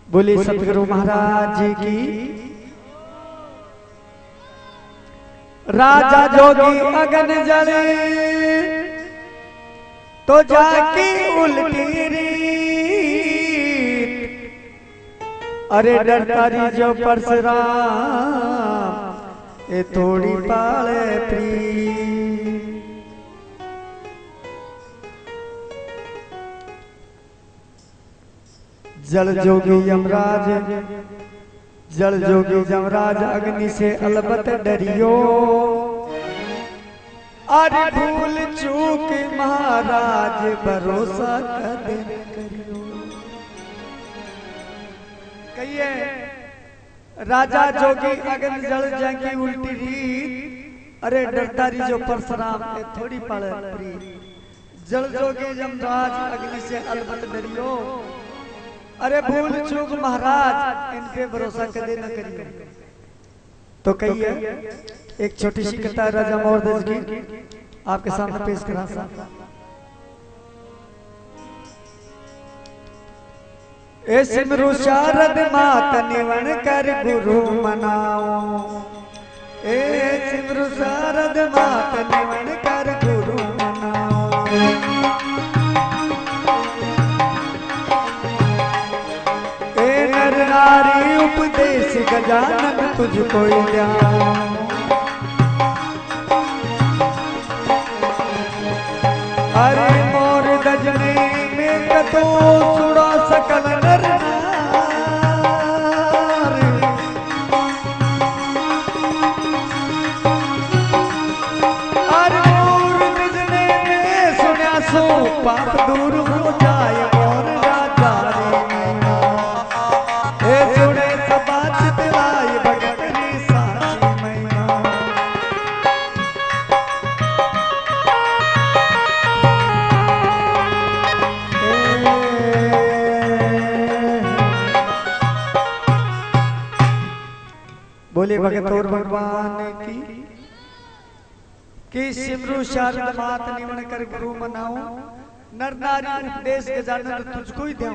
बोले सतगुरु महाराज जी की। राजा जोगी अगन जले तो जाके उल्टी रीत, अरे डरतारी जो परशुराम ये थोड़ी पाले प्री। जल जोगी यमराज, जल जोगी यमराज अग्नि से अलबत डरियो, अरे भूल चूक महाराज भरोसा करियो। कहिए राजा जोगी अग्नि जल जाएंगी उल्टी रीत, अरे डरतारी जो परशुराम ये थोड़ी पड़े प्री। जल जोगी यमराज अग्नि से अलबत डरियो, अरे भूल चूक महाराज इन पे भरोसा कदे न करिए। तो कहिए एक छोटी सी कथा राजा मोरदज की आपके सामने पेश करा सा। ए सिमरु शारद मात निवन कर गुरु मनाओ, ए सिमरु शारद मात निवन कर गुरु मनाओ। नारी उपदेश गजानन तुझको द्याओ, अरे मोर दजने में कतो सुड़ा सकल नर नारी, अरे मोर दजने में सुना सो पाप दूर हो जाए मोर राजा सुने सबाच दिलाई भगत री साची मैया। बोले भगत और भगवान की सिमरु शारद मात निवन कर गुरु मनाओ, नर नारी उपदेश गजानन तुझको ही दूं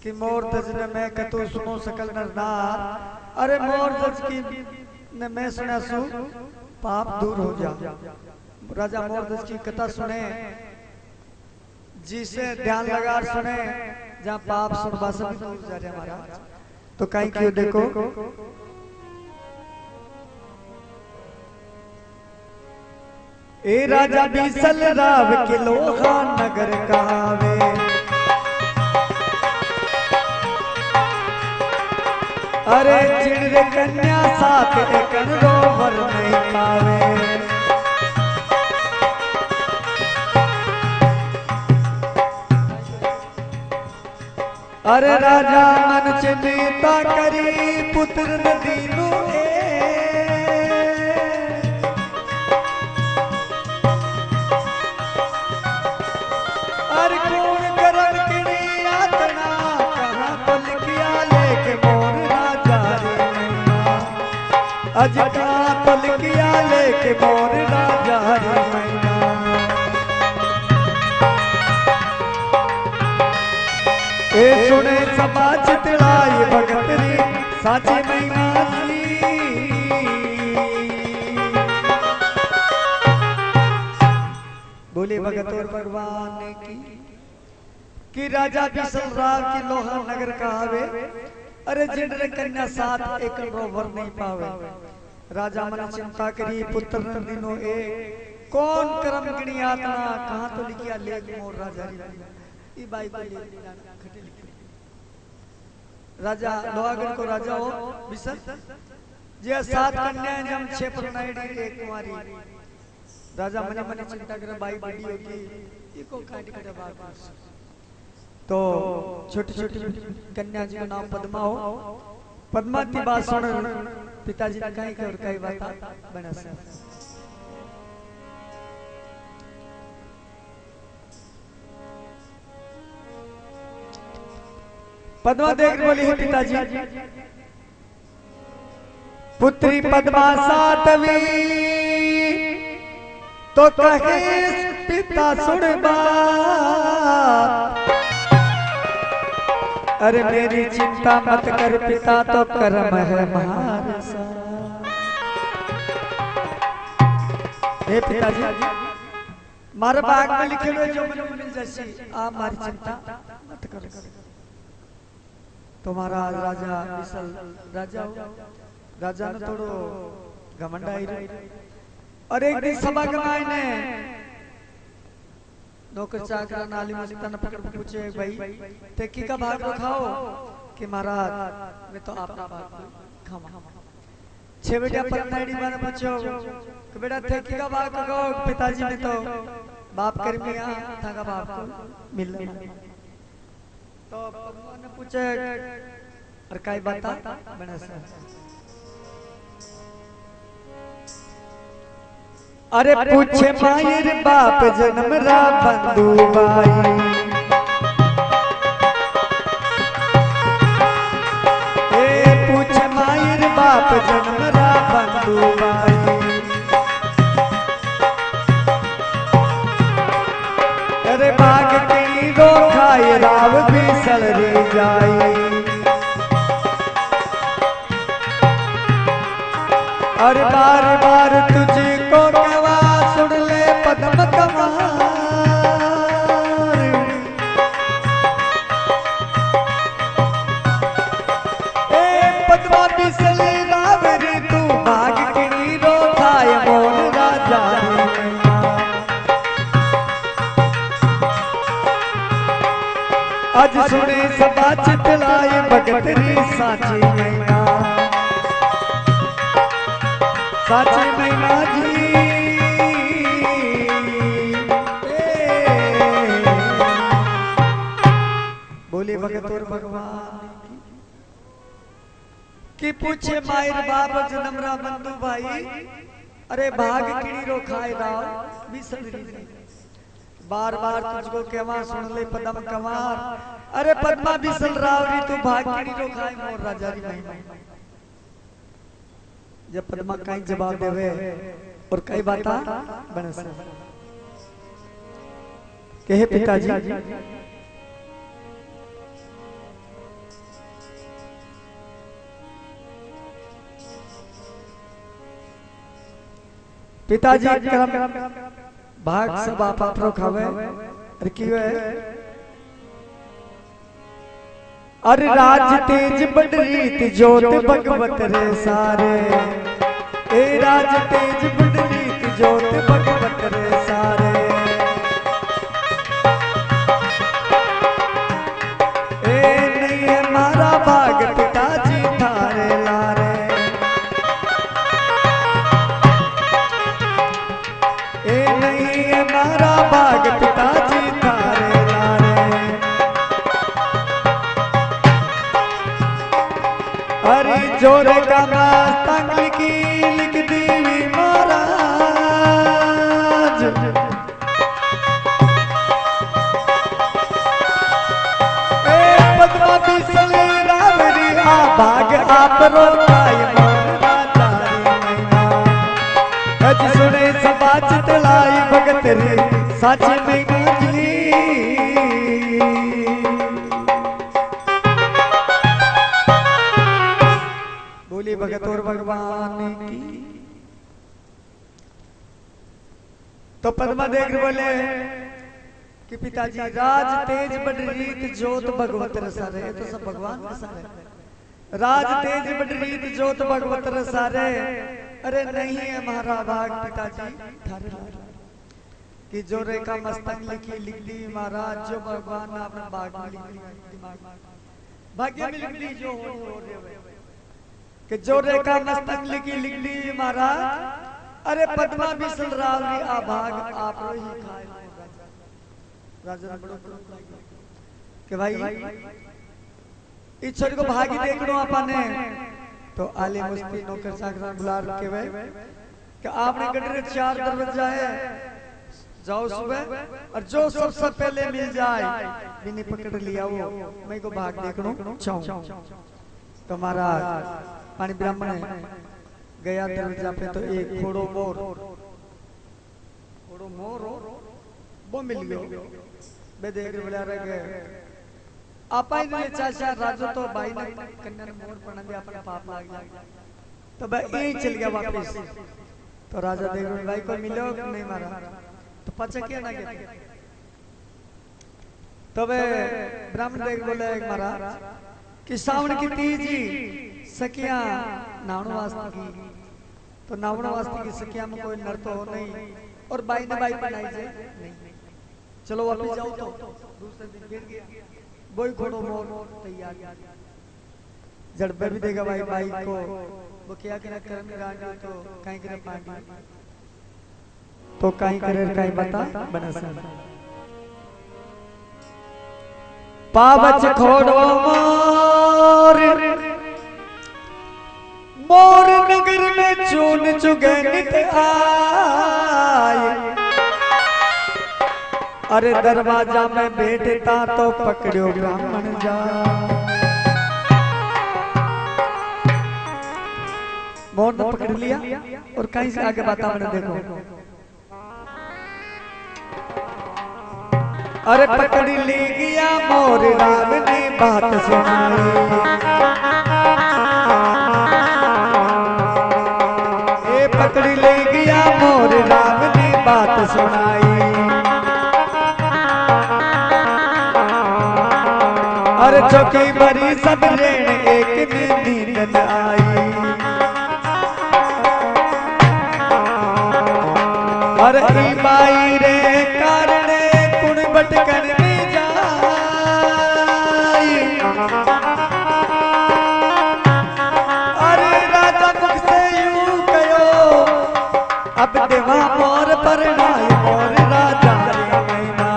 कि मोर दज ने मैं कतो सुनो सकल नर नार, अरे मोर दज की ने मैं सुना सु पाप दूर हो जा। राजा मोर दज की कथा सुने जिसे ध्यान लगा सुने जहाँ पाप सुनवा सब दूर जा रहे महाराज। तो कहीं क्यों देखो ए राजा बीसल राव के लोहा नगर कहावे, अरे चिड़ कन्या साथ एकन रोवर नहीं पावे। अरे राजा मन चिंता करी पुत्र दीनु अरे कौन करन किणी यातना कहाँ तो लिखिया लेके मोर अज कहाँ पल किया लेके मोर राजा रे मैया। ए सुने सबा चितलाई भगत रे साची मैया जी। बोले भगत और भगवान की राजा बिसल राव की लोहा नगर कहावे, अरे जिंदर कन्या साथ एक रोवर नहीं पावे। राजा मन चिंता करी पुत्र दिनो ए कौन करम गिणी आत्मा कहाँ तो लिखिया लेख मोर राजा री ई बाई को ले खटे लिखी। राजा लोहागढ़ को राजा हो बिसल जे सात कन्याएं जम छह परनाईडी एक कुंवारी। राजा मने मने चिंता करे बाई बड़ी होगी इको काटी कटे बात। तो छोटी छोटी कन्या जी का नाम पद्मा हो। पद्मा की बात सुन पिताजी ने कही और कई बात बना से पद्मा देख बोली है पिताजी पुत्री पद्मा सातवी तो कहे पिता सुन बात अरे मेरी चिंता मत कर पिता तो कर्म है हमारे साथ। हे पिताजी मारे बाग में लिखे हुए जो मन मिल जैसी आप हमारी चिंता मत करो। तुम्हारा राजा विसल राजा हो, राजा ने थोड़ो घमंड आई और एक दिन सभा गवाई ने नौकर चाकर नाली मस्तान पकड़ पूछे भाई तेकी का भाग रखाओ कि महाराज मैं तो आपका भाग खामा। छह बेटा पन्नाड़ी माने पूछो कि बेटा तेकी का भाग रखाओ पिताजी ने तो बाप कर्मी था का बाप को मिल तो भगवान ने पूछे और काई बता बने से अरे पूछे मायर बाप जन्म रा बंधु भाई ए पूछे मायर बाप जन्म रा बंधु भाई अरे बाग की रो खाए राव भी सलरी जाई और बार बार तुझको कवा सुन ले पद्म कमार ए पद्मा बिसले रावरी तू भाग की रो खाए मोर राजा आज सुने सभा चितलाए भगतरी साची मैया साची मैना जी बोले भगत और भगवान की पूछे मायर बाप जन्मरा बंधु भाई अरे भाग किड़ी रो खाए राव बिसरी बार बार तुझको केवा सुन ले पदम कमार अरे पद्मा बिसल रावरी तू भाग किड़ी रो खाए मोर राजा री महिमा जब पद्मा कई जवाब देवे और कई बाता बने से कहे पिताजी पिताजी करम भाग से बाप आपरो खावे अरे की वे अरे राज तेज बडरीत जोत भगवत रे सारे ए राज तेज बडरीत जोत भगवत रे सारे ए नहीं है मारा भाग पिताजी थारे लारे ए नहीं है मारा भाग पिताजी थारे लारे अरे जोरे का मस्तंग लिख दीवी महाराज ए पद्मा बिसले रावरी आ भाग आप रोताय राजा मैना अज सुने सभा चितलाई भगत रे साची मैना जी बोली भगत और भगवान की तो पद्मा देख बोले कि पिताजी राज तेज बडरीत जोत भगवत रसारे तो सब भगवान रसारे राज तेज बडरीत जोत भगवत रसारे अरे नहीं है महारा भाग पिताजी थारे कि जो रेखा मस्तक लिख दी महाराज जो भगवान ने अपने भाग में लिख दिमाग भाग्य में लिख दी जो हो रहे कि जो रेखा मस्तक लिख दी महाराज अरे पद्मा बिसल रावरी आ भाग आप ही खाए राजा बड़ो कि भाई ईश्वर को भागी देखनो आपने तो आले मुस्ती नौकर चाकर बुला रखे हुए कि आपने गडरे 4 दरवाजा है जाओ सुबह और जो सबसे पहले मिल जाए बिनी पकड़ लिया वो मैं को भाग देखनो चाहूं तो महाराज पानी ब्राह्मण गया दरवाजा पे तो एक घोड़ो मोर वो मिल गयो बे देख बुला रहे आपा ने चाचा राजो तो भाई ने कन्या ने मोर पढ़ा दिया अपना पाप लाग गया तो भाई यही चल गया वापस। तो राजा देख रहे भाई को मिलो नहीं मारा तो पचा क्या ना गया। तो वे ब्राह्मण देख बोले महाराज कि सावन की तीजी सखिया नावण वास्ते की तो नावण वास्ते की सखिया में कोई नर तो हो नहीं और बाई ने बाई बनाई से नहीं। चलो वापस जाओ तो दूसरे दिन फिर गया बोई घोड़ो मोर तैयार जड़ पे भी देगा भाई बाई को वो क्या करे कर्म रांडी तो कहीं करे पांडी तो कहीं करे कहीं बता बना सा पावच खोड़ो मोर मोर नगर में चून चुगे नित आए। अरे दरवाजा में बैठता तो पकड़ो ब्राह्मण जा मोर ने पकड़ लिया और कहीं से आगे बात मैंने देखो। अरे पकड़ ली गया मोर राम ने बात सुनाई। ए पकड़ ले गया मोर राम ने बात सुनाई। अरे चौकी भरी सब रेण एक नींद न आई। अरे बाई रे कारण कुण भटकन में जाई। अरे राजा मुख से यूं कहो अब देवा मोर पर नाय मोर राजा रे मैना।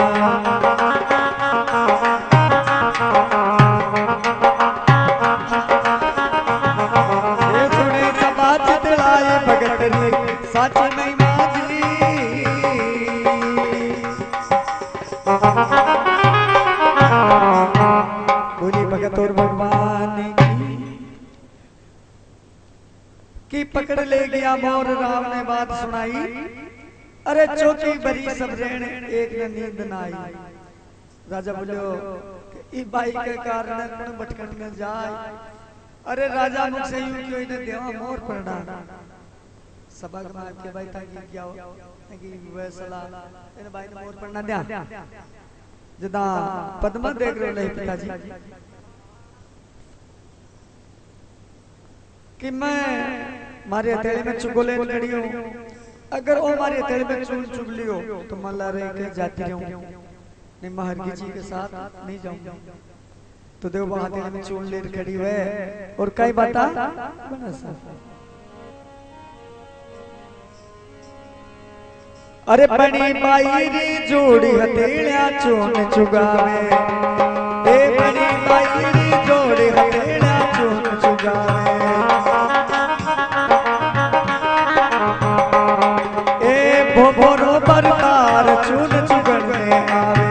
ये सुने सभा चितलाए भगत रे सच नहीं माजी। बोली भगत और भगवान की पकड़ ले गया मोर राम ने बात सुनाई। अरे चौकी भरी सब रेण एक ने नींद न आई। राजा बोलो ई बाई के कारण कौन भटकन में जाए। अरे राजा मुख से यूं क्यों इन्हें देवा मोर पड़ना सभा में के भाई ताकि क्या हो ताकि वैसला इन भाई ने मोर पड़ना दिया जदा पद्मा देख रहे नहीं पिताजी कि मैं मारे हथेली में चुगले लड़ी हूं। अगर वो मारे हथेली में चून चुग लियो तो मैं ला रही के जाती रहूं नहीं महर्गी जी के साथ नहीं जाऊं। तो देखो वहां हथेली में चून ले खड़ी हुए और कई बाता बना सा। अरे बनी बाई री जोड़ी हथेलियां चून चुगावे। ए बनी बाई री जोड़ी हथेलियां चून चुगावे। ए भोरो बरतार चून चुगन में आवे।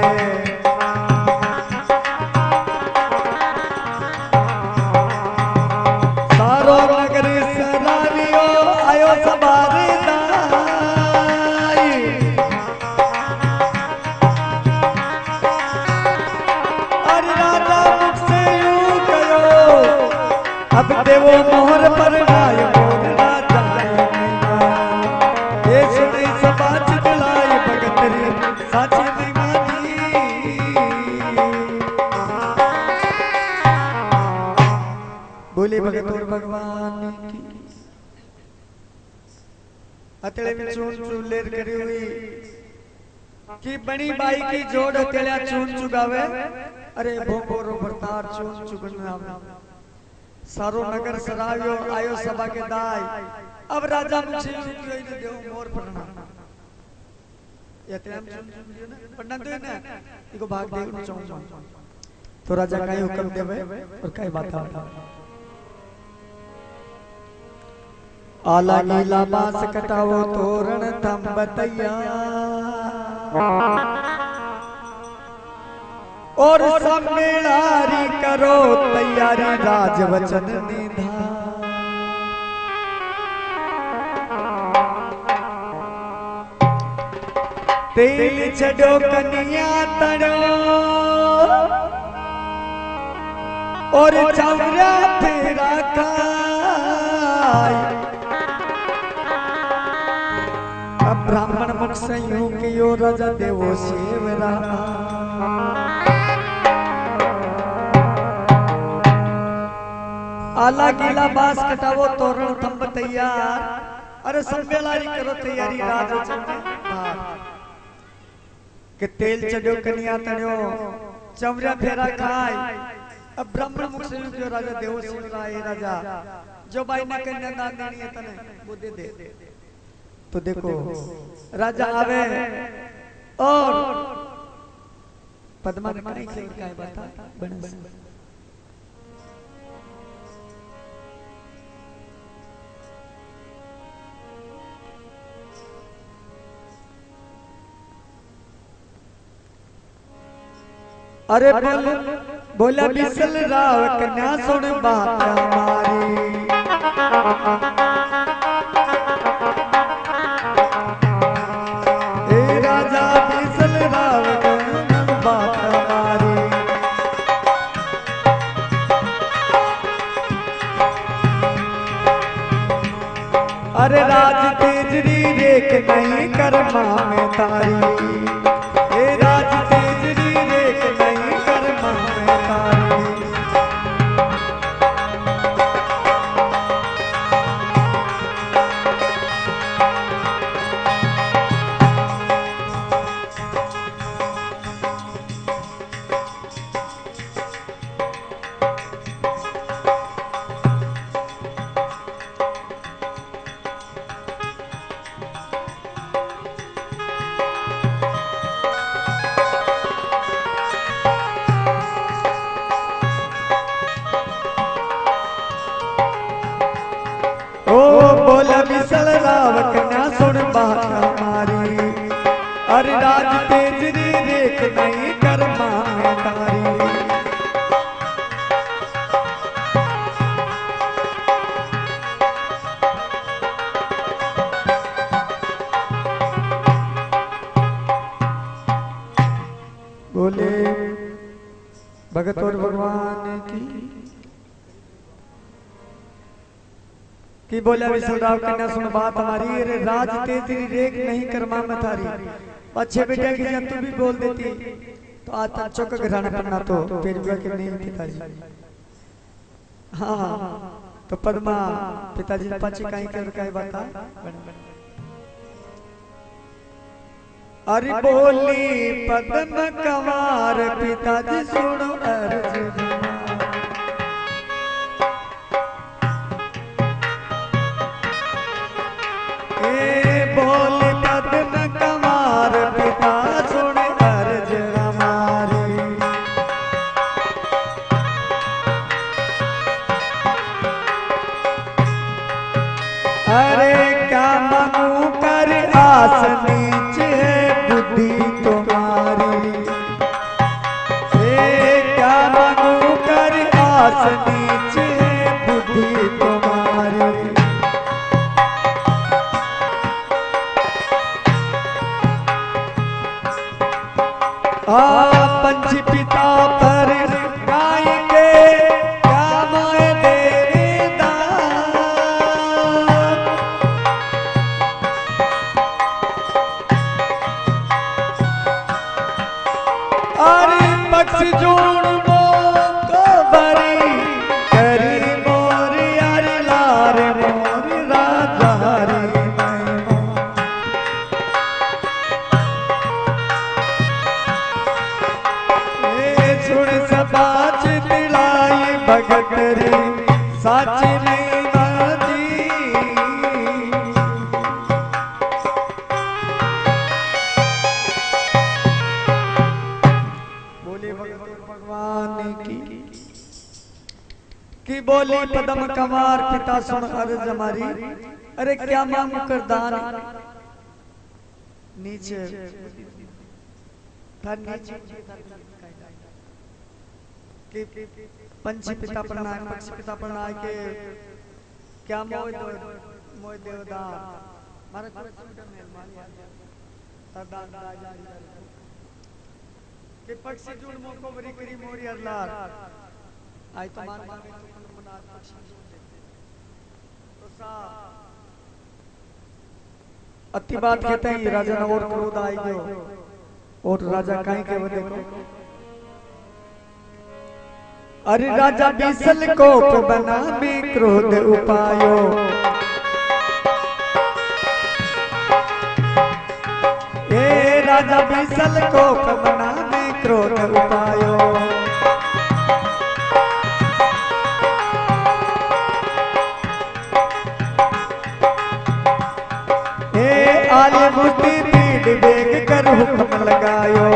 सारो नगर सरारियो आयो सवारी अब देवो मोहर पर नाय मोर राजा मैना। ये सुनी सभा चितलाए भगत रे सच नहीं मानी। बोले भगत और भगवान की हथेली में चून चून लेर करी हुई कि बनी बाई की जोड़ हथेलियां चून चुगावे। अरे भोंबोरो भरतार चून चुगन आवे। सारो नगर सरायो आयो सभा के दाई। अब राजा मुझे क्यों इन्हें देव मोर पढ़ना ये तेम पढ़ना दे ना इको भाग दे को चाहूंगा। तो राजा का हुक्म देवे और कई बात आला नीला बांस कटावो तोरण थम बतैया। और सब मेलारी करो तैयारी राज वचन निधा। तेल छड़ो कन्या तड़ो और चौरा फेरा खाई अब ब्राह्मण मुख से यूं कि यो राजा देवो सेवरा आला गीला बास कटावो तोरण थंब तैयार अरे संबेलारी करो तैयारी राज चंदे के तेल चढ़ो कन्या तण्यो चवरा फेरा खाई अब ब्राह्मण मुख से जो राजा देव सिंह राय राजा जो भाई ने कन्या दान देनी है तने वो दे दे तो देखो राजा आवे और पद्मा ने कहीं से क्या बता बनस अरे बोला बिसल राव कन्या सुन बात हमारी ए राजा बिसल राव कन्या बात हमारी अरे राज तेजरी रेख नहीं कर्मा में तारी ए राज तेजरी रेख नहीं कर्मा में तारी बिसल राव कन्या सुन बात हमारी अरे राज तेजरी रेख नहीं कर्मा में तारी बोले भगत और भगवान की बोला विशलराव कन्या सुन बात हमारी अरे राज तेजरी रेख नहीं कर्मा में थारी अच्छे बेटा की जब तू भी बोल देती तो आज तक चौक घराना पन्ना तो फिर भी के नहीं पिताजी हाँ तो पद्मा पिताजी पाची कहीं कर काय बता अरे बोली पद्म कंवार पिताजी सुनो अर्ज बोल पद्म कंवार पिता सुन अर्ज हमारी अरे क्या मांगू कर आस नीच है बुद्धि तुम्हारी क्या मांगू कर आस नीच है बुद्धि तुम्हारी पंच पिता पर गाय के क्या मोए देदा अरे पक्ष जोड़ मो को बरी करी मोर यार लार मोर राजा हरी बाच दिलाई भगत रे साच नहीं बाजी बोले भगवान की बोली पद्म कंवार पिता सुन अर्ज हमारी अरे क्या मांगू कर दान नीचे कि पंची पिता प्रणाय पक्षी पिता प्रणाय के क्या मोय देवदार मारे सरदार राजा के पक्षी जुड़ मोको बरी करी मोरी अरलार आई तो मान मांगे तो मनार पक्षी तो सा अति बात कहते हैं राजा ने और क्रोध आई गयो और राजा काई के बदे को अरे राजा बीसल कोप बना में क्रोध उपायो ए राजा बीसल कोप बना में क्रोध उपायो ए आले मुझे पीड़ बेग कर हुक्म लगायो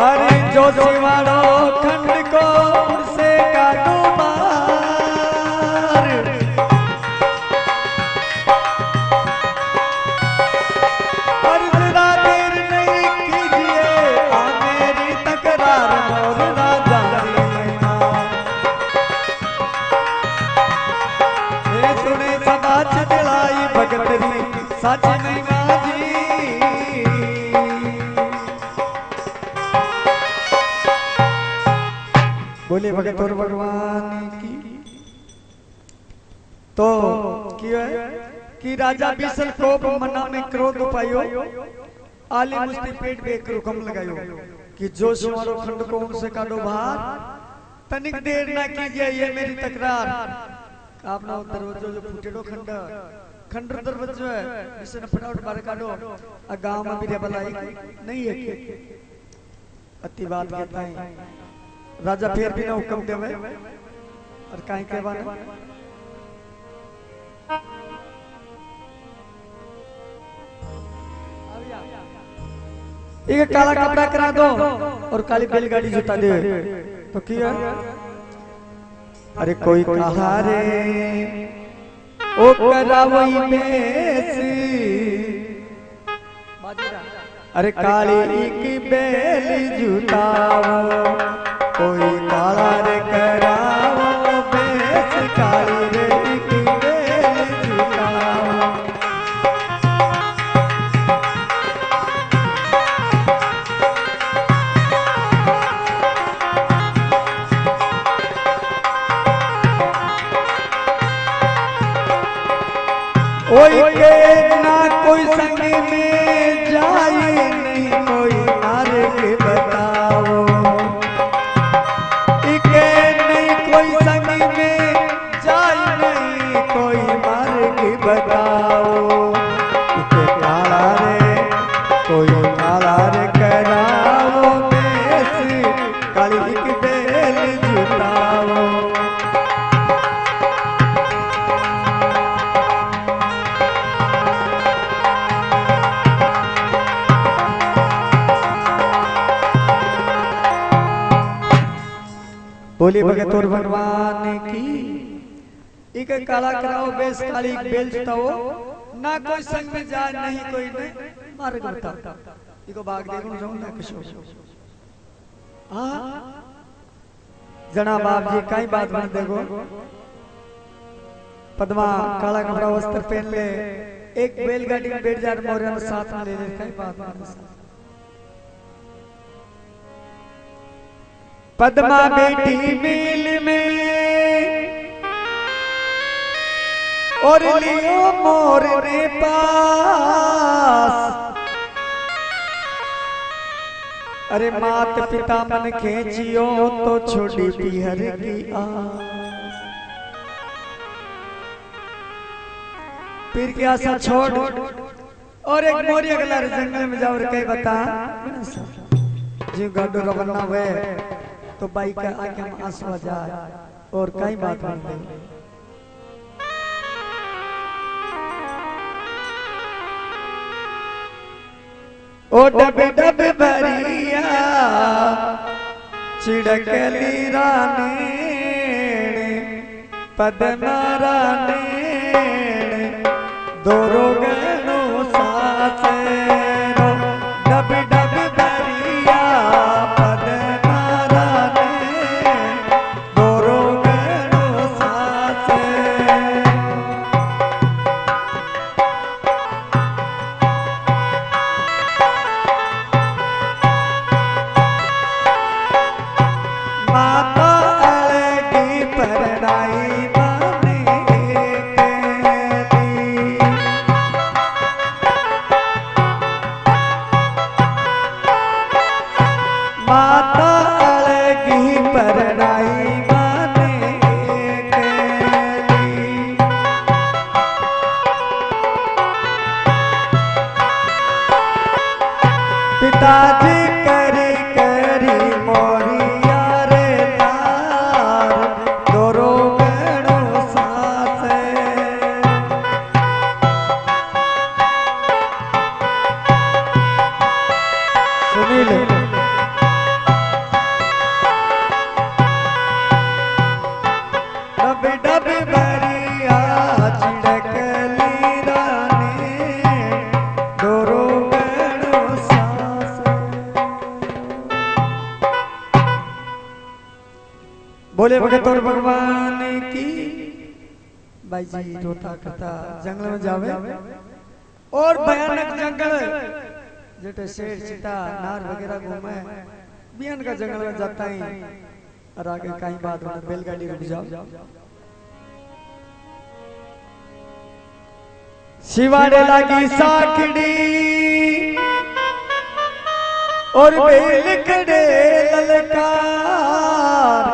अरे जो सिवाड़ो खंड को उनसे काटो मार और जरा देर नहीं कीजिए आ मेरी तकरार मोर राजा ये सुने समाज दिलाई भगतरी सच महिमा जी बोले भगत और भगवान की तो क्यों है कि राजा बीसल कोप मना में क्रोध उपायो आली मुस्ती पेट पे एक रुकम लगायो कि जो सिवारो खंड को उनसे काटो बाहर तनिक देर ना कीजिए ये मेरी तकरार आपना दरवाजो जो फूटेडो खंड दरवाजो है इसे न फटाफट बाहर काटो गांव में भी रेबलाई नहीं है अति बात कहता है राजा फिर भी ना हुक्म देवे और काहे के बारे एक काला कपड़ा करा दो और काली बैलगाड़ी जुटा दे तो किया अरे कोई कहा रे ओ करावई में अरे काली की बैल जुटाओ कोई काला रे कराओ बेस काली रे की बेल जुटाओ ओई के ना कोई संग में जाए नहीं कोई नारे के बताओ बताओ इसे काला रे कोई काला रे कराओ बेस काली की बेल जुटाओ बोली भगत और भगवान की एक काला कराओ बेस काली बेल जुटाओ ना कोई संग में जाए नहीं कोई ने मार करता इको भाग देखो जाऊं ना किशो हां जना बाप जी काई बात बन देखो पद्मा काला कपड़ा वस्त्र पहन ले एक बैलगाड़ी में बैठ जा मोरे साथ में ले ले काई बात बन पद्मा बेटी मिल में और लियो मोर ने पास अरे मात पिता मन खेचियो तो छोड़ी पीहर की आस पीर की आशा छोड़ और एक मोरिया गलार जंगल में जाओ कई बता जी गाडो रवाना हुए तो बाइक का आगे हम आंसू आ जाए और कई बात बन गई ओ डब डब भरिया चिड़कली रानी पद्मा रानी दोरो गनो साथ डब डब भरिया पद्मा रानी दोरो गनो साथ माता अलगी परनाई माने केली। पिताजी करी करी मोरिया रे लार दोरो गणो सासे। सुनील डब डब भरिया चिड़कली रानी दोरो गणो सासे। बोले भगत और भगवान की। भाई जी रोता करता जंगल में जावे और भयानक जंगल जेटे शेर चीता नार वगैरह घूमे बियन का जंगल में जाता ही और आगे कहीं बात होने बैलगाड़ी रुक जाओ। शिवाड़े लागी साखड़ी और बेल खड़े ललकार।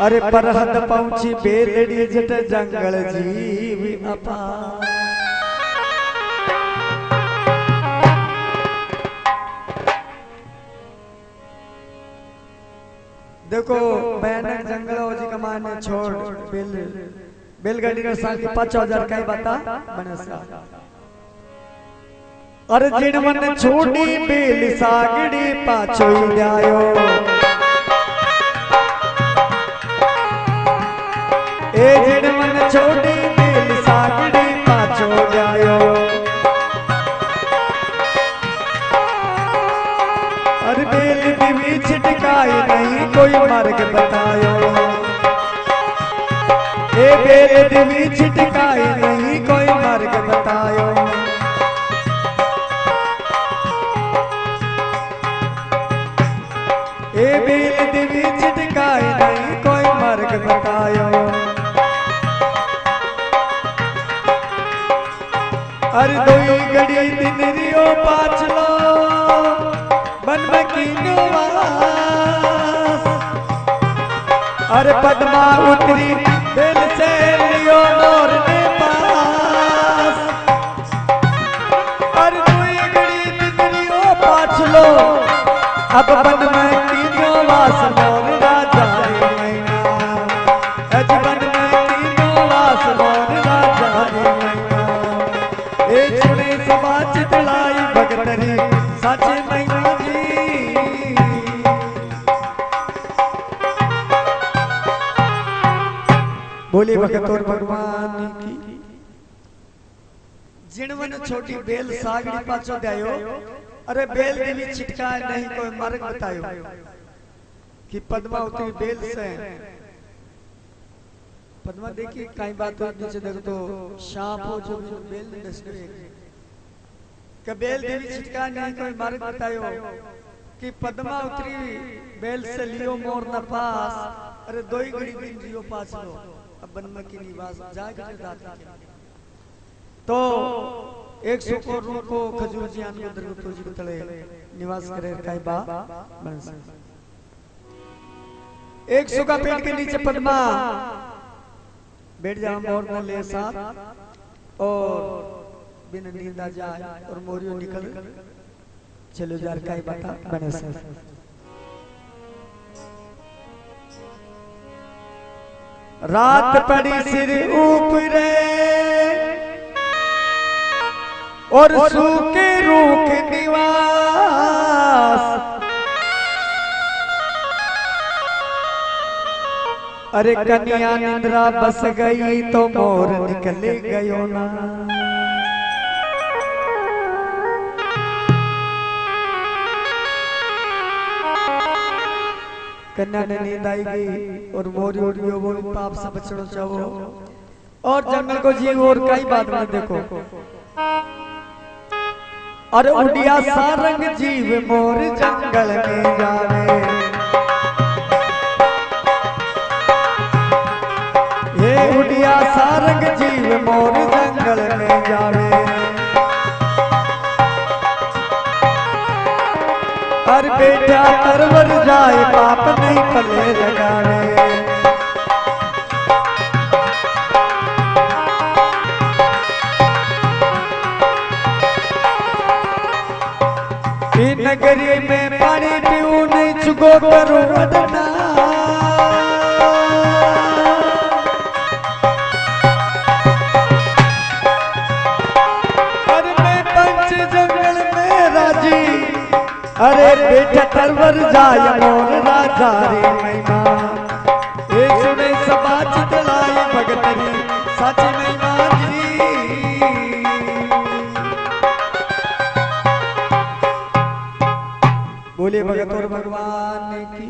अरे परहद पहुंची बेलड़ी जट जंगल जीव अपार। देखो भयानक जंगल हो जी कमान ने छोड़ बैलगाड़ी का साल की 5000 का ही बता बनसा। अरे जिन मन छोड़ी बेल सागड़ी पाछो जायो। ए जिन मन छोड़ी बेल सागड़ी पाछो जायो। अरे बेल दिवी छिटकाई नहीं कोई मार्ग बतायो। ए बेल दिवी छिटकाई नहीं कोई मार्ग बतायो। ए बेल दिवी छिटकाई नहीं कोई मार्ग बतायो। अरे दोई घड़ी दिन रियो पाछलो बन की निवास। अरे पद्मा उतरी दिल से लियो मोर ने पास। अरे कोई गड़ी दिलियो पाछ लो अब बन में की निवास मोर राजा रे मैना। अज बन में की निवास मोर राजा रे मैना। ए छुड़े सबा चितलाई भगतरी साचे मैना जी। बोले भगत और भगवान की। जिनवन छोटी बेल सागड़ी पाछो दयो। अरे बेल देवी छिटका नहीं कोई मार्ग बतायो कि पद्मा उतरी बेल से। पद्मा देखी कई बात हो नीचे देखो तो सांप हो जो बेल डस गए। बेल देवी छिटका नहीं कोई मार्ग बतायो कि पद्मा उतरी बेल से लियो मोर न पास। अरे दोई घड़ी दिन जियो पास लो अब बन की निवास जाके रात तो 100 को रूको खजूर जी आन को दरगुप्तो जी तले निवास करे काई बा बन 100 का पेड़ के नीचे पद्मा बैठ जा मोर में ले साथ और बिन नींद आ जाए और मोरियो निकल चलो जार काई बता बने से। रात पड़ी सिर ऊपरे और सूखे रूख निवास। अरे कन्या निंद्रा बस गई तो मोर निकले गयो ना। कन्या ने नींद आई गई और मोरी ओरियो वो पाप से बचना चाहो और जंगल को जी और कई बात में देखो। और उड़िया सारंग जीव मोर जंगल में जावे। ये उड़िया सारंग जीव मोर जंगल में जावे। अरे बेटा तरवर जाए पाप नहीं पले लगावे नगरी में पानी पीऊं नहीं चुको करूं अदना अरे मैं पंच जंगल में राजी अरे बेटा तरवर जाय मोर राजा रे महिमा ये सुने समाज दिलाई भगतरी साची महिमा जी बोले भगत और भगवान की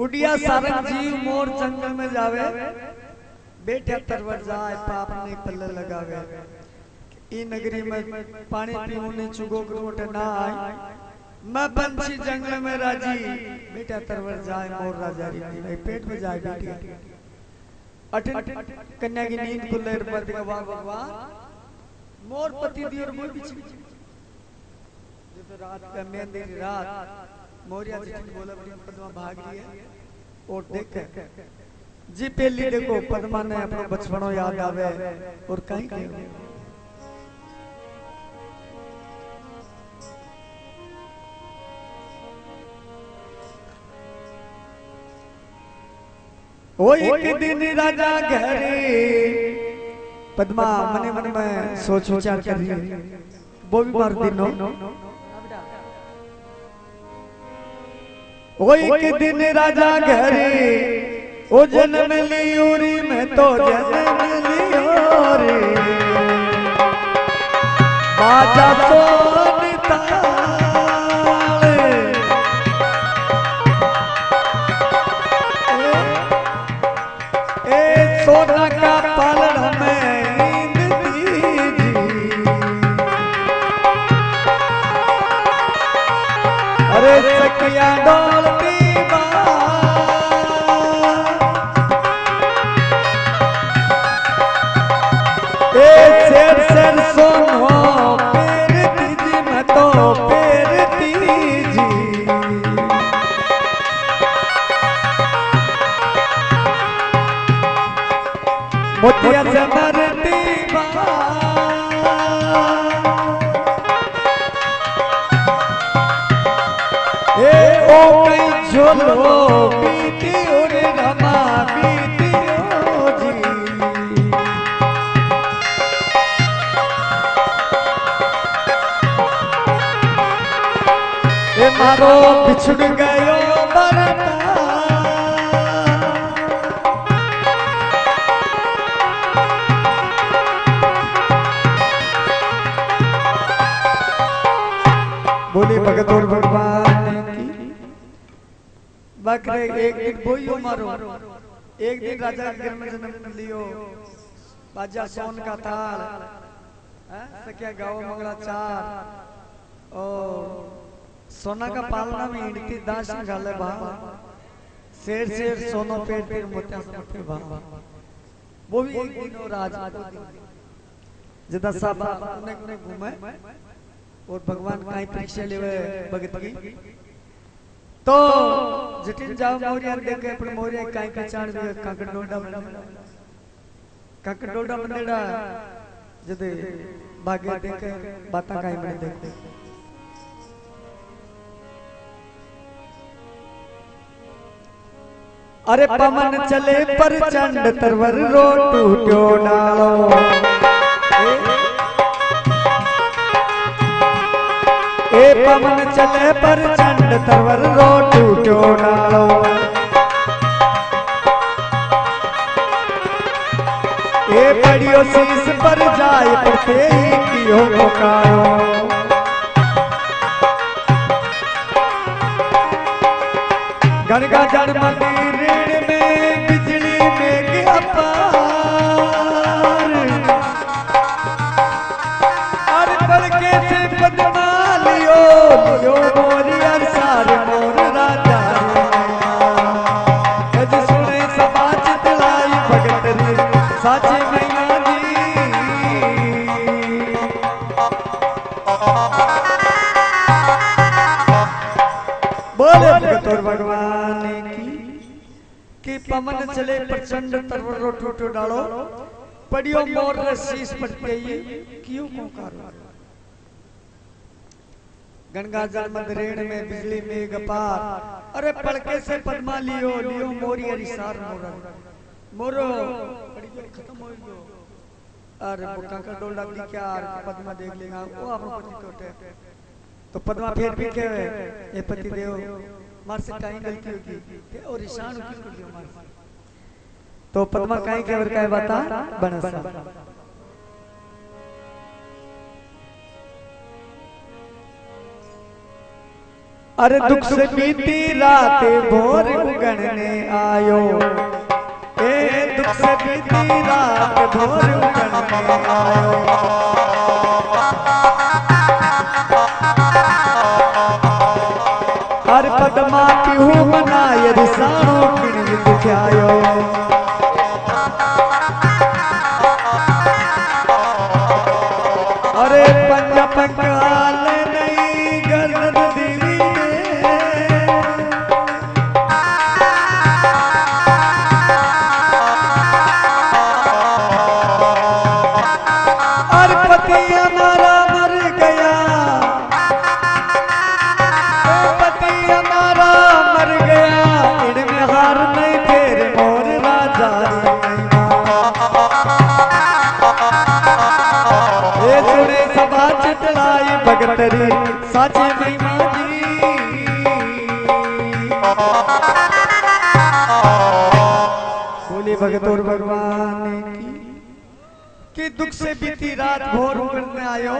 उड़िया सारंग जीव मोर जंगल में जावे बेटा तरवर जाए पाप नहीं पल्ले लगावे ई नगरी में पानी पीऊं नहीं चुगो करोट ना आए मैं पंछी जंगल में राजी बेटा तरवर जाए मोर राजा री नहीं पेट में जाए बेटी अटन कन्या की नींद खुले पर दिखवा भगवान मोर पति दी और मोर बिछ तो रात का मेहंदी रात मोरिया जी बोला बड़ी पद्मा भाग रही है और देख जी पहली देखो पद्मा ने अपना बचपनो याद आवे और कहीं के ओ एक दिन राजा घरे पद्मा मने मन में सोच विचार कर रही है वो भी मार दिनो वो एक दिन राजा घरे ओ जन्म लियोरी में तो जन्म लियोरी बाजा सोनी ताल ए सोना का पालन में नींद दीजी अरे सखिया डोलती शेर शेर सोनो पेर दीजी मैं तो पेर दीजी मोतिया से मरती ए ओ कई झोलो बीती और रमा बीती ओ जी ए मारो बिछुड़ गयो बरता बोली भगत और भगवान की बकरे एक दिन बोइयो मारो एक दिन राजा के घर में जन्म लियो बाजा सोन का ताल सकिया गाओ मंगला चार और सोना का पालना में इंडती दास गाले बा शेर शेर सोनो पेट पे मोतिया समटे बा वो भी एक दिन और आज जदा साबा ने घूमे और भगवान काई परीक्षा लेवे भगत की तो जटिन जाओ मोरिया देखे अपन मोरिया काई पहचान दे काकड़ डोडा मंडेड़ा जदे भाग्य देखे बाता काई मन देखे अरे पवन चले पर चंड तरवर रो टूट्यो डालो ए पवन चले पर चंड तरवर रो टूट्यो डालो ए पड़ियो शीस पर जाए पड़ते ही कियो पुकारो गणगा जन मंदिर में बिजली में गया पार अरे पलके से पद्मा लियो लियो मोरी अरसार मोर राजा अज सुने समाज दिलाई भगत रे साची मैया जी बोले भगतोर भगवान की कि पवन चले प्रचंड तरवरो टूटो डालो पड़ियो मोर शीश पड़ते ही क्यों पुकारो गंगा जल मदरेण में बिजली मेघ पार अरे पलके से पद्मा लियो लियो मोरी अरिसार मोरा मोरो पड़ी खत्म हो गयो अरे बुका का डोल डाल दी क्या पद्मा देख लेगा वो आपको पति टोटे तो पद्मा फिर भी कहे ए पति देव मार से काई गलती होगी और ईशान क्यों कर दियो मार तो पद्मा काई के वर काय बता बनसा अरे दुख से बीती रात भोर उगड़ने आयो ए दुख से बीती रात भोर उगड़ने आयो हर पद्मा पीहू बनाय रिसाणो किण दिखायो अरे पंज पंगाल नहीं गर्द दिली और पति हमारा मर गया पति हमारा मर गया इनमें हार नहीं तेरे मोर राजा ये सुने सभा चितलाई भगतरी साची महिमा जी बोली भगतोर भगवान की दुख से बीती रात भोर उगड़ने आयो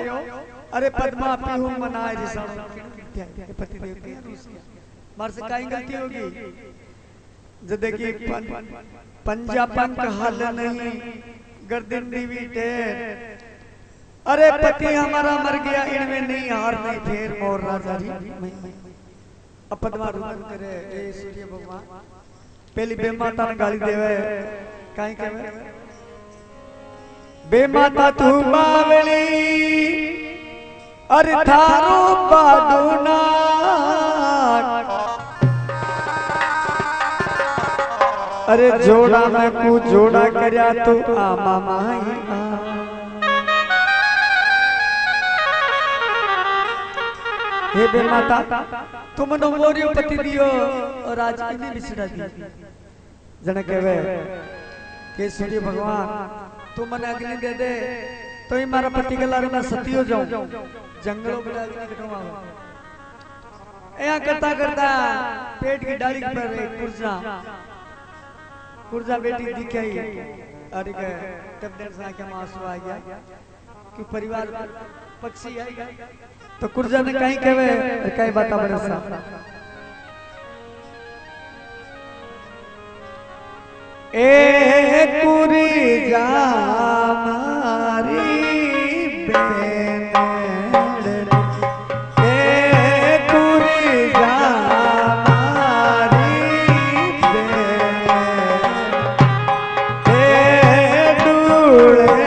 अरे पद्मा पीहू मनाए रिसा पति देव मार से काई गलती होगी जो देखी पंजा पंख हल नहीं गर्दन दीवी टेर अरे पति हमारा मर गया इनमें नहीं हार नहीं फेर मोर राजा जी अब पद्मा रुदन करे ए सूर्य भगवान पहली बेमाता ने गाली देवे काई कहवे बेमाता तू बावली अरे थारो बाडूना अरे जोड़ा में कु जोड़ा करया तू आमा माई हे बेमाता तुम मनो मोरियो पति दियो और आज इने बिसड़ा दी जने कहवे के सूर्य भगवान तू मन अग्नि दे दे तो ही मारा पति के लारे में सती हो जाऊं जंगलों में अग्नि कटवा ऐसा करता करता पेट की डाली पर एक कुर्जा बेटी दिखाई अरे के तब देर से आंखें में आंसू आ गया कि परिवार पक्षी आएगा तो कुर्जा ने कहीं कहवे कई बात बड़े सा ए कुर्जा मारी बेन ए कुर्जा मारी बेन ए डूले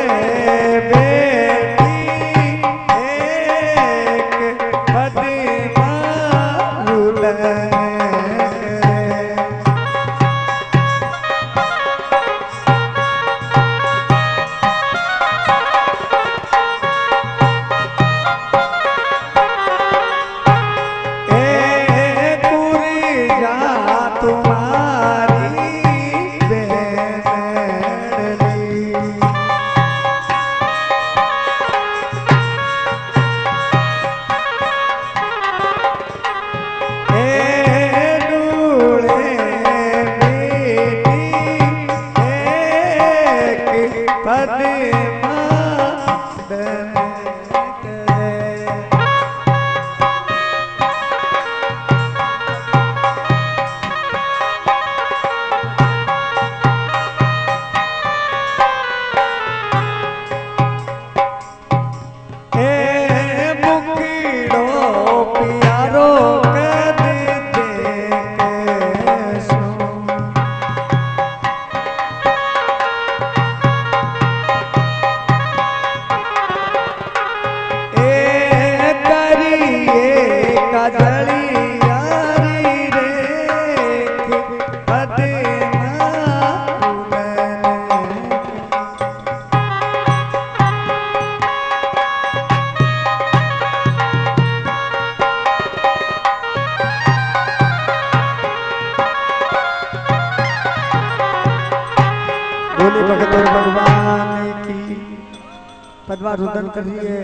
पद्मा रुदन कर रही है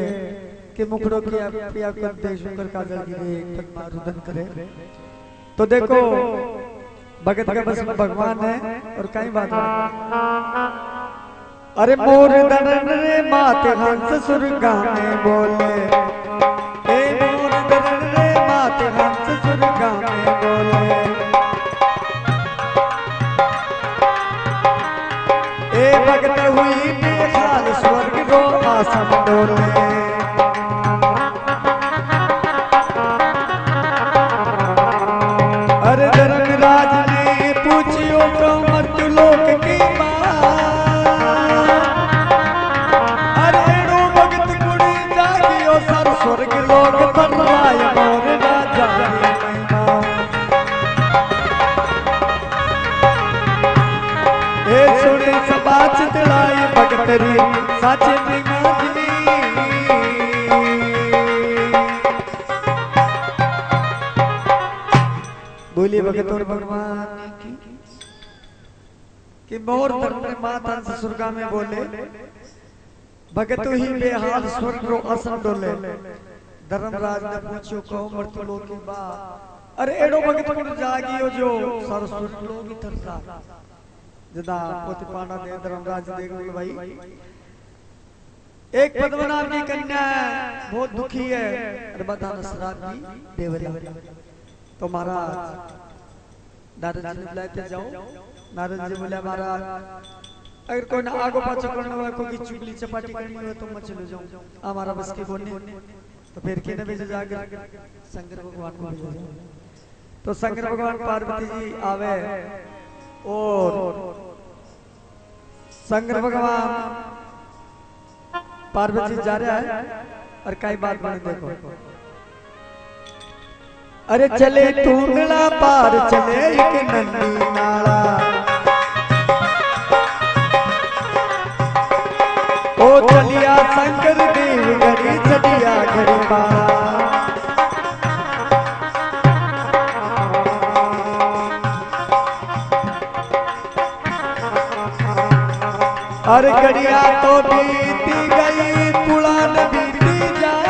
कि मुखड़ो की पिया को देश कर काजल गिरे पद्मा रुदन करे। तो देखो भगत का बस भगवान है और कई बात है। अरे मोर दरन रे माते हंस सुरगा में बोले, ए मोर दरन रे माते हंस सुरगा में बोले, ए भगत हुई बेहाल स्वर्ग रो आसम डोले। अरे धर्मराज ने पूछियो तो मृत्यु लोक की बात, अरे रो भगत गुणी जागियो सर स्वर्ग लोक पर राय मोर राजा ए सुने सबाच दिलाई भगतरी साचे बिगाजी। बोलिए भगत और भगवान कि मोर धर्म माता ससुरगा में बोले, भगत ही बेहाल स्वर्ग रो असम डोले। धर्मराज ने पूछो कहो मृत्यु लोक की बात, अरे एड़ो भगत गुण जागियो जो सारो स्वर्ग लोक ही थरसा जदा पोते पाना दे। धर्मराज देख बोले भाई एक पद्मा नाम की कन्या बहुत दुखी है, अरे बताना श्राप भी देवला। तो महाराज नारद जी ने बुलाए थे जाओ। नारद जी बोले महाराज अगर कोई ना आगो पाछो करने वाला कोई चुगली चपाटी करनी हो तो मैं चलो जाऊं, हमारा बस की बोलने। तो फिर किने भेजे जाकर शंकर भगवान को भेजा। तो शंकर भगवान पार्वती जी आवे और शंकर भगवान पार्वती जा रहा है और कई बात बने देखो। अरे चले टूंगला पार चले एक नंदी नाला, ओ चलिया शंकर देव घड़ी चलिया घड़ी पारा। अरे घड़िया तो बीती गई पुरान बीती जाए,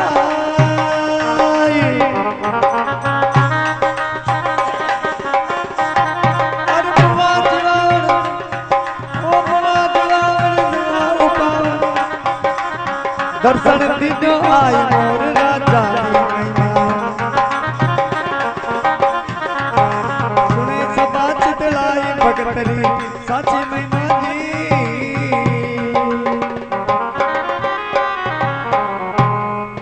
दर्शन दिनो आई मोर राजा सुने सबा चितलाई भगतरी साची महिमा जी।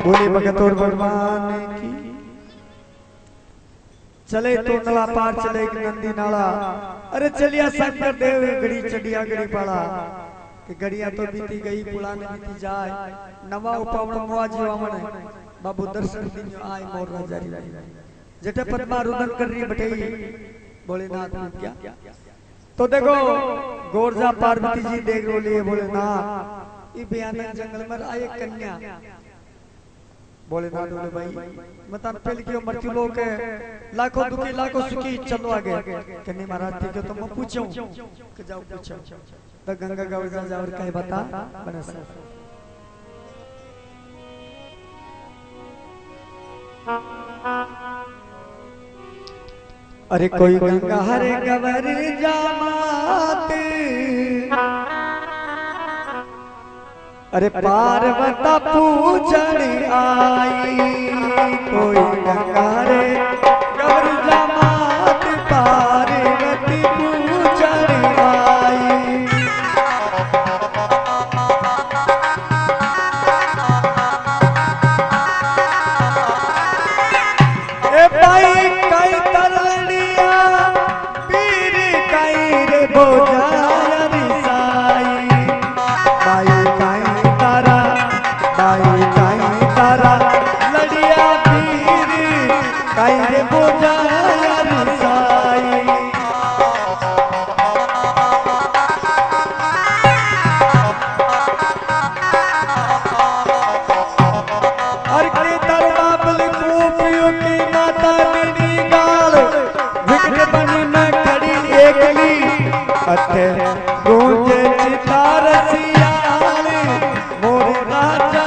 बोले भगत और भगवान की चले तो नला पार चले एक नंदी नाला। अरे चलिया शंकर देव गड़ी चढ़िया गड़ी पाला कि गड़िया तो बीती गई पुरानी बीती जाए, नवा उपावण मुआ जीवामण बाबू दर्शन दिन आए मोर राजा जेठे पद्मा रुदन कर रही बटई भोलेनाथ ने क्या। तो देखो गोरजा पार्वती जी देख रो लिए भोलेनाथ ये भयानक जंगल में आए कन्या। भोलेनाथ बोले भाई मतान पहले क्यों मृत्यु लोक है, लाखों दुखी लाखों सुखी चलो आगे। कन्या महाराज ठीक है तो मैं पूछूं कि जाओ पूछो। तो गंगा गवजा जावर कहे बता बने सर। अरे कोई गंगा हरे गवर जामात, अरे पार्वता पूजन आई। कोई गंगा हरे गवर जामात पार्वती पूजन आई। ए भाई कई तरलिया पीर कई रे बोझाया रिसाई। भाई कई तारा लड़िया पीर कई रे बोझाया रिसाई। और के तरबाबल खूबियों की माता मेरी गाल विघ्न बनी मैं खड़ी एकली। अथे गूंजे चितार सियाल मोर राजा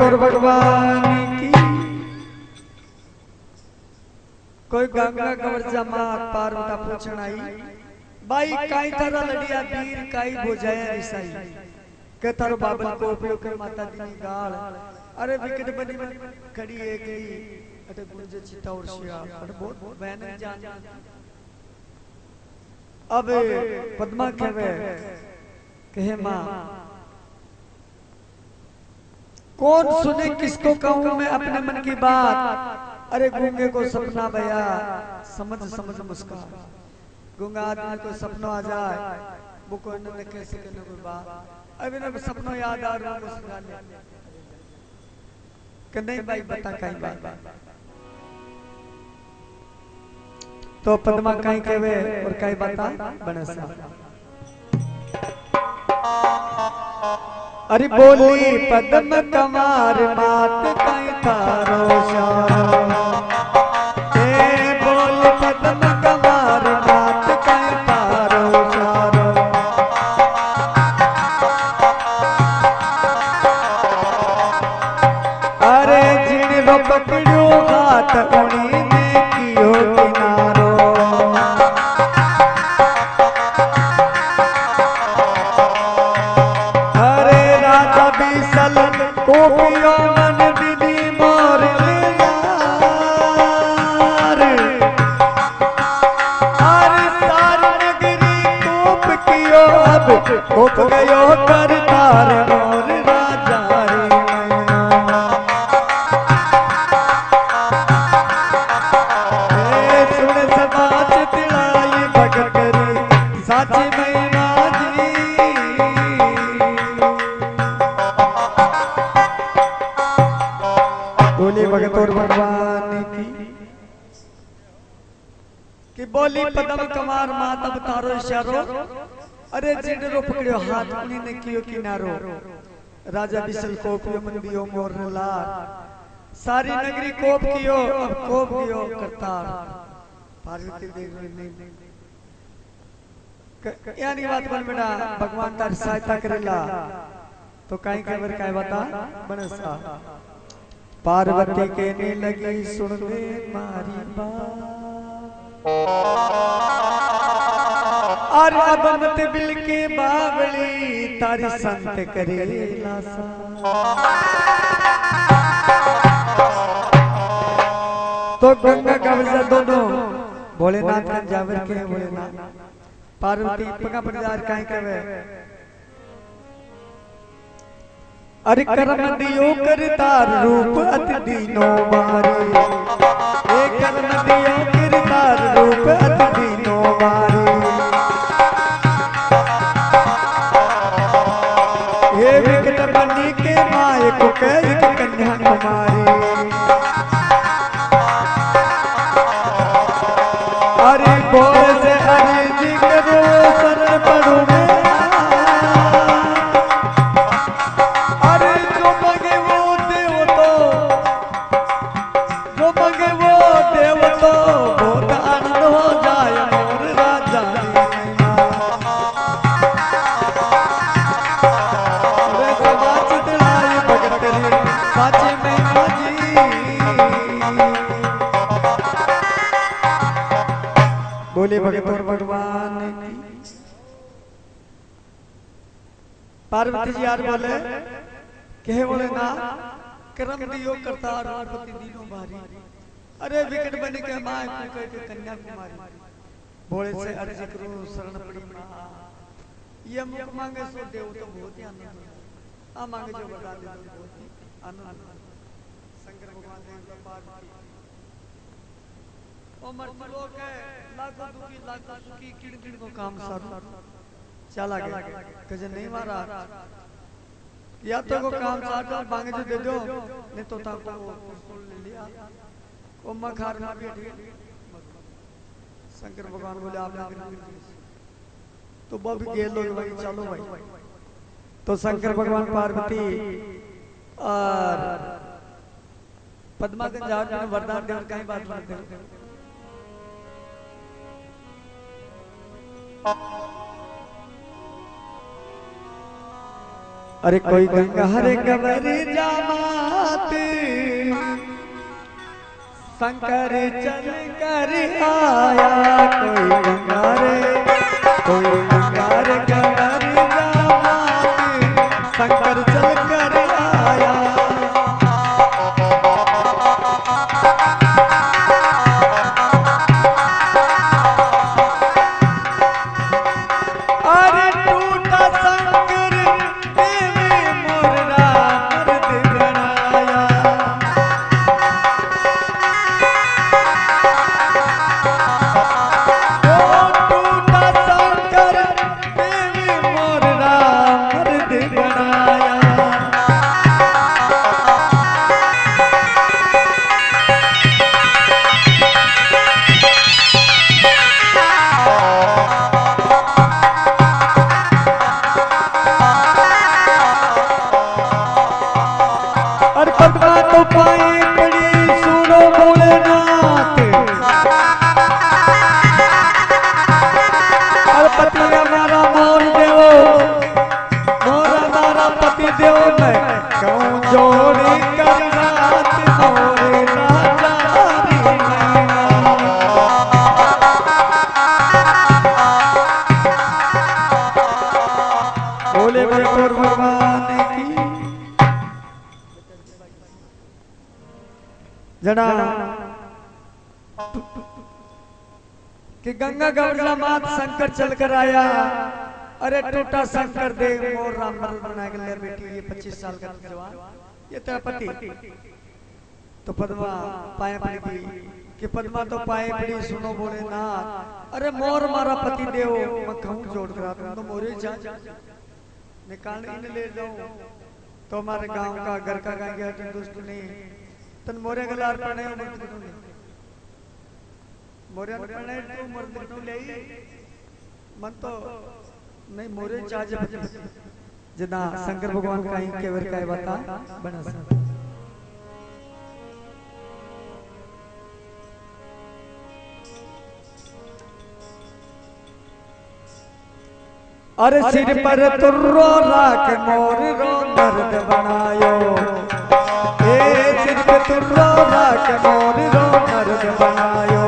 भगतोर भगवान की। कोई गंगा कवरजा माँ पार्वता पूछण आई, बाई काई तारा लड़िया वीर काई बोझाया रिसाई, के तारो बाबल को उपयोग कर माता दी ने गाल। अरे विकेट बनी खड़ी एक ही अटे गुंजे चिता और शिया अटे बहुत बहन जान। अब पद्मा कहे माँ कौन सुने किसको कहूं मैं अपने मन की बात। अरे गूंगे को सपना भया समझ समझ मुस्कान, गूंगा आदमी को सपना आ जाए वो कोई न कैसे कहने कोई बात। अभी ना सपनों याद आ रहा मुस्कान कि नहीं भाई बता कहीं बात। तो पद्मा कहीं कहवे और कहीं बता बने सा। अरे बोली पद्म कमार बात कहीं थारो शारो, ए बोली पद्म कमार बात कहीं थारो शारो। अरे जिन रो पकड़ो हाथ उन्हीं ने कियो किनारो। कोपियो मन विधि मोर लार, हर सारी नगरी कोप कियो अब कोप गयो कर तार मोर राजा रे मैना। ए सुन समाज तिलाई भगत रे साची मैना जी। बोली भगतोर भगवान की बोली पद्म कमार मात अब तारो इशारो। अरे जिन रो पकड़ियो हाथ उन्हीं ने कियो किनारो। राजा बिसल कोपियो मन दियो मोर लार, सारी नगरी कोप कियो अब कोप कियो करतार। पार्वती देख नहीं यानी बात बन बेटा भगवान तार सहायता करेला तो काई खबर काय बता बनसा। पार्वती कहने लगी सुन ले मारी बात, और अब मत बिल के बावली तारी संत करे लासा। तो गंगा कवरजा दोनों भोलेनाथ का जावर के भोलेनाथ पार्वती पगा प्रजार काहे कहे। अरे कर्म दियो करतार रूप अति दीनो मारे, एक कर्म दियो करतार रूप अति दीनो मारे। ये विकट बनी के माय को कई कन्या कुमारी। अरे बोल से हरि जी करो शरण पड़ो में। बोले भगतोर भगवान की। पार्वती जी यार बोले कहे बोले ना कर्म दियो करतार पार्वती दीनो भारी। अरे विकट बने के मां को के कन्या कुमारी। बोले से अर्ज करो शरण पड़ी मां, ये मुख मांगे सो देव तो बहुत ही आनंद। आ मांगे जो वरदान दे तो बहुत ही आनंद। शंकर भगवान ने पार्वती ओ मर्द लोग है लाखों दुखी लाखों सुखी किड़ किड़ को काम सारू चला गया कजे नहीं मारा। या तो को काम सारू मांगे जो दे दो नहीं तो ता को पिस्तौल ले लिया ओ मखार में बैठे। शंकर भगवान बोले आपने तो बब गेल लोग भाई चलो भाई। तो शंकर भगवान पार्वती और पद्मा के जाट में वरदान देव कहीं बात करते। अरे कोई गंगा हरे कवरी जामा शंकर चल कर आया कोई गंगारे गंगारी शंकर चल कर आया। अरे टूटा शंकर देवे मोर राम मर्द बनाया। पद्मा तो पाए पड़ी सुनो भोलेनाथ। और पति हमारा मोर देवो मोर हमारा पति देव मैं कहूँ जोड़ी कर रात मोरे राजा बोले भगवान की जना कि गंगा गौरला मात शंकर चल कर आया। अरे टूटा शंकर दे मोर राम मर्द बना के ले बेटी ये 25 साल का जवान ये तेरा पति। तो पद्मा पाए पड़ी कि पद्मा तो पाए पड़ी सुनो भोलेनाथ। अरे मोर मारा पति देव मैं कहूँ जोड़ करा तो मोरे जा निकाल नहीं ले जाऊं तो हमारे गांव का घर का गाय गया दोस्त नहीं तन मोरे गलार पड़े मोरे पड़े तू मर्द नु ले मन तो नहीं मोरे चाज जिदा शंकर भगवान का ही केवर का बता बना सा। अरे सिर पर तुर्रो राख मोर रो दर्द बनायो। सिर पे तुर्रो राख मोर रो दर्द बनायो।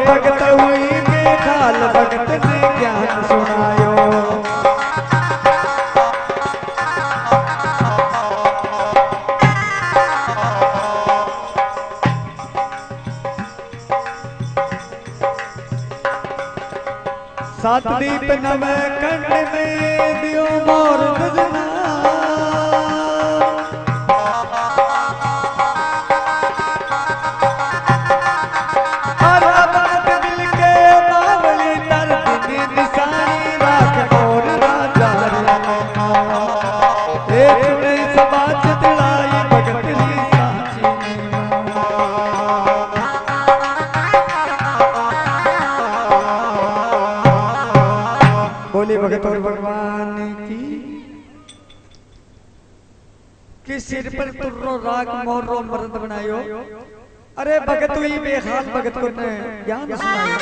भगत हुई बेखाल भगत ने ज्ञान सुनायो। सात दीप नव कंठ में दियो मोर दजना। भगत और भगवान की सिर पर तुर्रो राग मोरो मर्द बनायो। अरे भगत हुई बेहाल भगत को ने ज्ञान सुनायो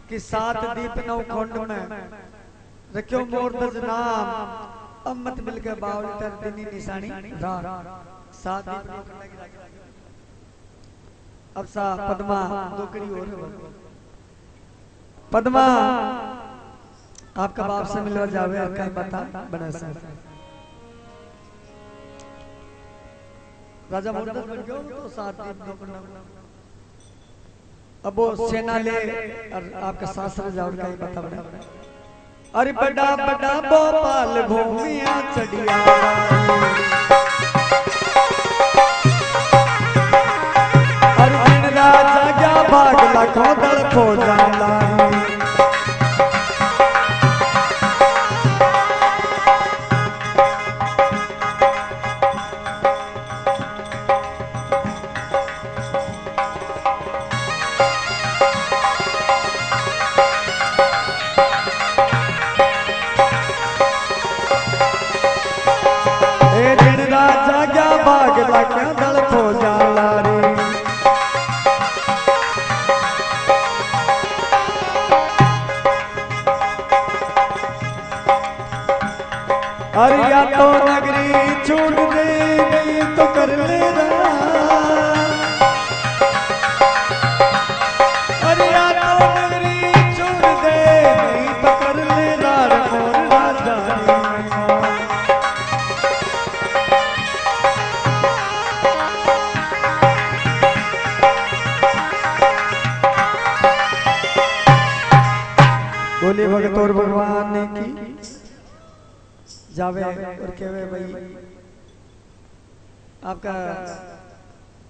कि सात दीप नौ खंड में रखियो मोर दज नाम अमत मिल के बावल तर दिनी निशानी रात सात दीप नौ खंड की। अब सा पद्मा दोकड़ी और पद्मा आपका बाप से मिलवा जावे आपका बता बना सा। राजा मोरदस बन गयो तो साथ दीप नौ खंड अब वो सेना ले और आपका सासर जाओ का ही बता बना। अरे बड़ा बड़ा भोपाल भूमिया चढ़िया। अर्जुन राजा क्या भाग लाखों दल फौजा लाई। छोड़ दे नहीं तो कर लेना, अरे यार नगरी छोड़ दे नहीं तो कर लेना मोर राजा बोले भगत और भगवान ने की जावे और कहवे भाई आपका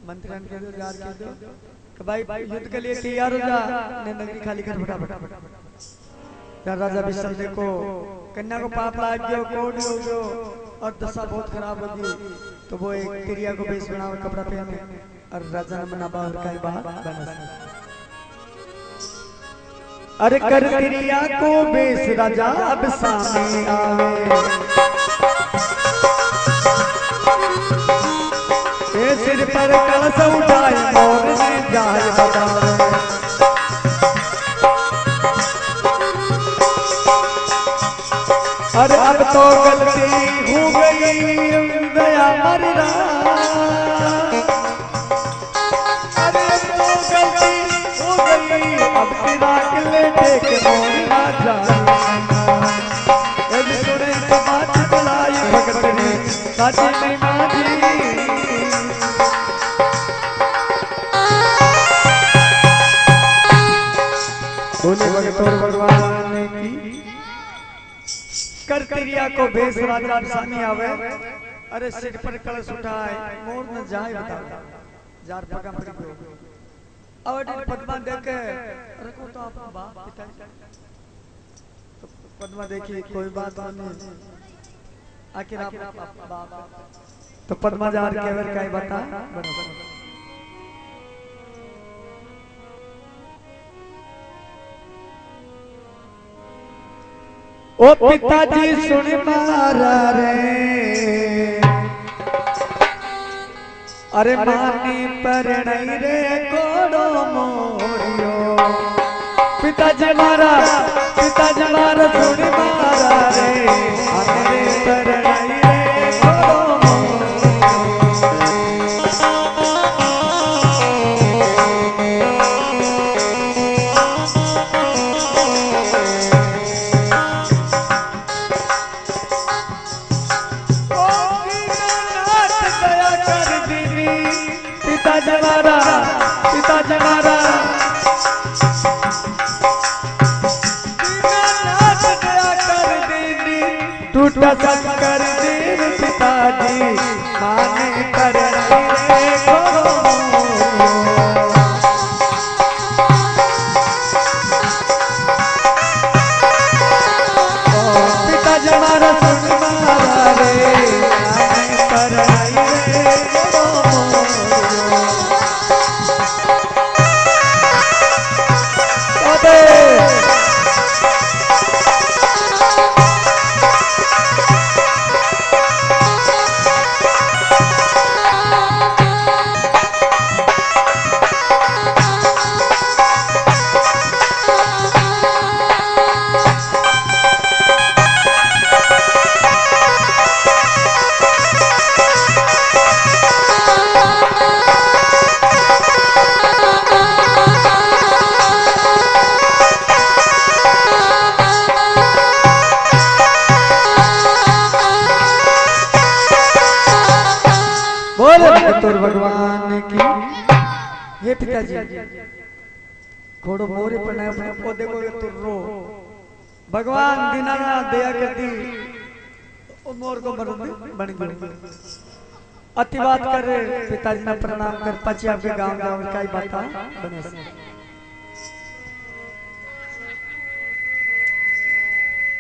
मंत्रण कह दो यार कह दो कि भाई युद्ध के लिए तैयार हो जा ने नगरी खाली कर फटाफट। यार राजा विश्वदेव देखो कन्या को पाप लाग गयो कोड हो गयो और दशा बहुत खराब हो गई तो वो एक तिरिया को बेस बनावे कपड़ा पहने और राजा ने मना बाहर का बाहर बना। अरे कर तिरिया को बेस राजा अब सामने आवे ए सिर पर कलश उठाए मोर ने जाए बतावे। अरे अब तो गलती हो गई दया मरना, अरे अब तो गलती हो गई अब तेरा किले देख मोर राजा ए सुने तो बात बुलाई भगत ने साची नहीं माजी। बोले भगत और भगवान ने की कर तिरिया को बेस राजा सामने आवे अरे सिर पर कलश उठाए मोर न जाए बता जार पगा पड़ी गयो अवड पद्मा देखे रखो तो आप बाप पिता तो पद्मा देखी कोई बात नहीं आखिर आप बाप तो पद्मा जार केवल काय बता ओ पिताजी सुन मारा रे अरे मानी पर नहीं रे कोड़ो मोरियो पिताजी मारा सुन मारा रे अरे पर नहीं रे कोड़ो पिताजी मारा दया कर दीदी टूटा सब कर दीदी पिताजी माने कर रही पिताजी मारा सुन मारा रे माने कर रही बोले भगवान की हे पिताजी घोड़ो मोरे पर अपने पौधे को तुर रो भगवान दीनानाथ दया कर दी और मोर को बन गयो अति बात कर पिताजी ने प्रणाम कर पची आपके गांव गांव का ही बता बनस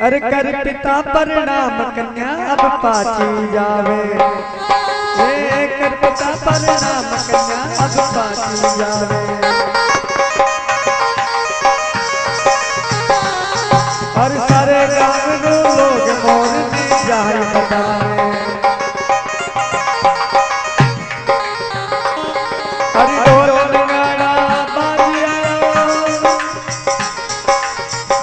अरे कर पिता प्रणाम कन्या अब पाची जावे कर पिता प्रणाम कन्या अब पाची जावे और सारे गांव लोग मोर ने जाए बतावे हरि ढोल नगाड़ा बाजिया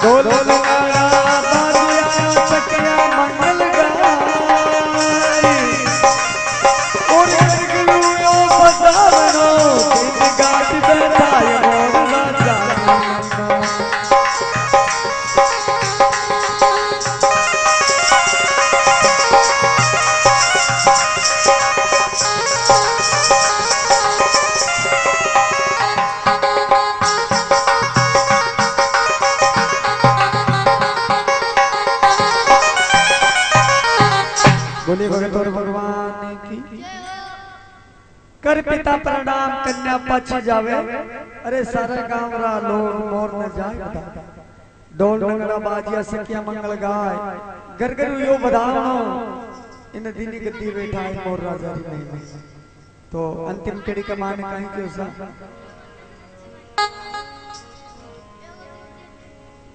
ढोल नगाड़ा बाजिया सखिया मंगल गाई कर पिता प्रणाम कन्या पछ जावे। अरे सारा गांव रा लोर मोर न जाए डोल डोंगरा बाजिया सखिया मंगल गाय घर घर यो बधावनो इन दीनी गद्दी बैठा है मोर राजा री में। तो अंतिम कड़ी का मान कहीं क्यों सा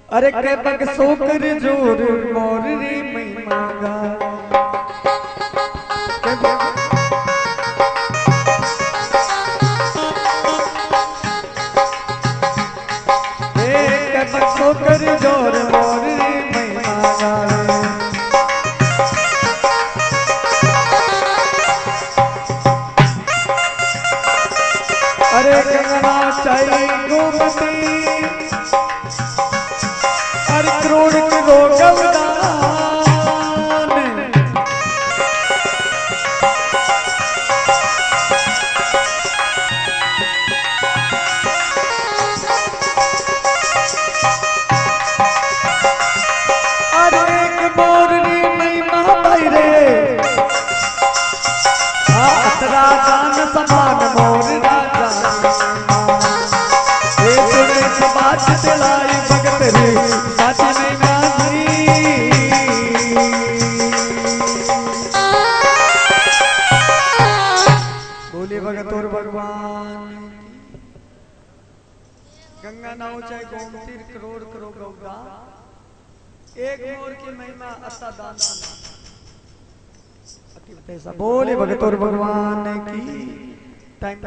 अरे के बग सोकर जोर मोर री महिमा गा कर जोर मोर महिमा गावे। अरे गंगना चाई गोमती अरे करोड़ करो गवदान राजान समान मोर राजा ये सुने समाज दिलाई भगत रे साथी में गाजी बोले भगत और भगवान गंगा नाव चाहे गोमती करोड़ करो गौदा एक मोर की महिमा अता दान बोले भगत और भगवान की टाइम